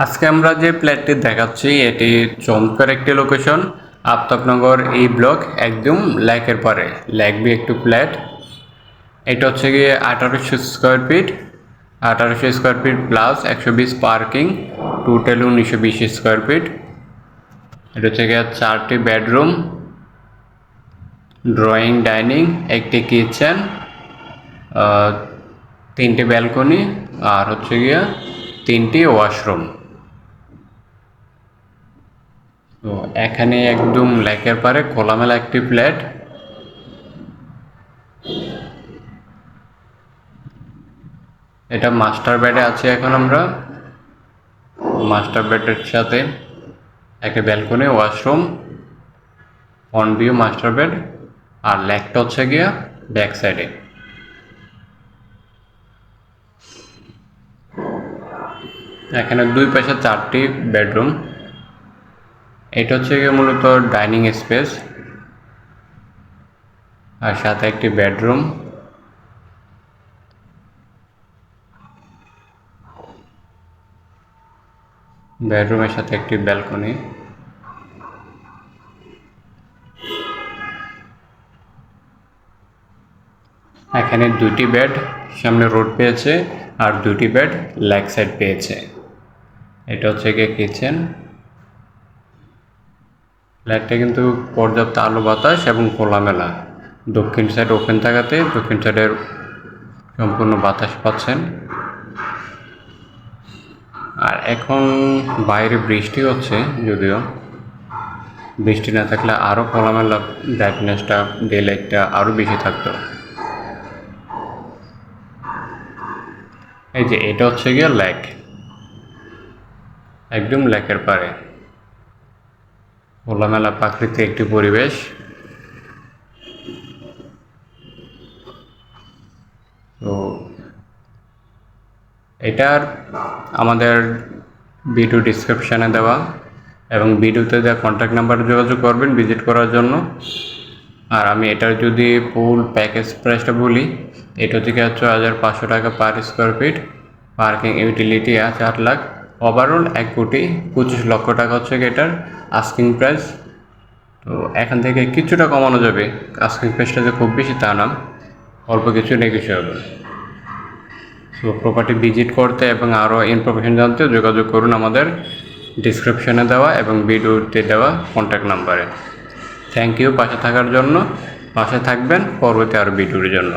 আজকে আমরা যে প্ল্যাটটি দেখাচ্ছি এটি চমৎকার একটি লোকেশন আফতাবনগর এই ব্লক একদম লেকের পারে লেক বি একটু ফ্ল্যাট। এটা হচ্ছে গিয়ে 1800 square feet, 1800 square feet plus 120 parking, total 1920 square feet. এটা হচ্ছে গিয়ে 4টি বেডরুম, ড্রয়িং, ডাইনিং, একটি কিচেন, 3টি ব্যালকনি আর হচ্ছে গিয়া 3টি ওয়াশরুম। তো এখানে একদম লেকের পারে খোলামেলা একটি ফ্ল্যাট। এটা মাস্টার বেডে আছে। এখন আমরা মাস্টার বেডের সাথে একটা balcony, washroom, front view master bed আর লেকটা হচ্ছে গিয়া ব্যাক সাইডে। এখানে দুই পাশে 4টি বেডরুম। এটা হচ্ছে গিয়ে মূলত ডাইনিং স্পেস আর সাথে একটি বেডরুম। বেডরুমের সাথে একটি ব্যালকনি। এখানে 2টি বেড সামনে রোড পেয়েছে আর 2টি বেড লেক সাইড পেয়েছে। এটা হচ্ছে গিয়ে কিচেন। ফ্ল্যাটটা কিন্তু পর্যাপ্ত আলো বাতাস এবং খোলামেলা। দক্ষিণ সাইড ওপেন থাকাতে দক্ষিণ সাইডের সম্পূর্ণ বাতাস পাচ্ছেন। আর এখন বাইরে বৃষ্টি হচ্ছে, যদিও বৃষ্টি না থাকলে আরও খোলামেলা ব্রাইটনেসটা, ডে লাইটটা আরও বেশি থাকতো। এই যে এটা হচ্ছে গিয়ে লেক, একদম লেকের পাড়ে খোলামেলা প্রাকৃতিক একটি পরিবেশ। তো এটার আমাদের ভিডিও ডিসক্রিপশানে দেওয়া এবং ভিডিওতে দেওয়া কন্ট্যাক্ট নাম্বারে যোগাযোগ করবেন ভিজিট করার জন্য। আর আমি এটার যদি ফুল প্যাকেজ প্রাইসটা বলি, এটা থেকে 6,500 টাকা per square feet, parking utility 4 lakh, overall 1,25,00,000 টাকা হচ্ছে এটার আস্কিং প্রাইস। তো এখান থেকে কিছুটা কমানো যাবে, আস্কিং প্রাইসটা যে খুব বেশি তা না, অল্প কিছু নেগোশিয়েবল। সো প্রপার্টি ভিজিট করতে এবং আরও ইনফরমেশন জানতে যোগাযোগ করুন আমাদের ডিসক্রিপশনে দেওয়া এবং ভিডিওতে দেওয়া কন্ট্যাক্ট নাম্বারে। থ্যাংক ইউ পাশে থাকার জন্য। পাশে থাকবেন পরবর্তী আরও ভিডিওর জন্য।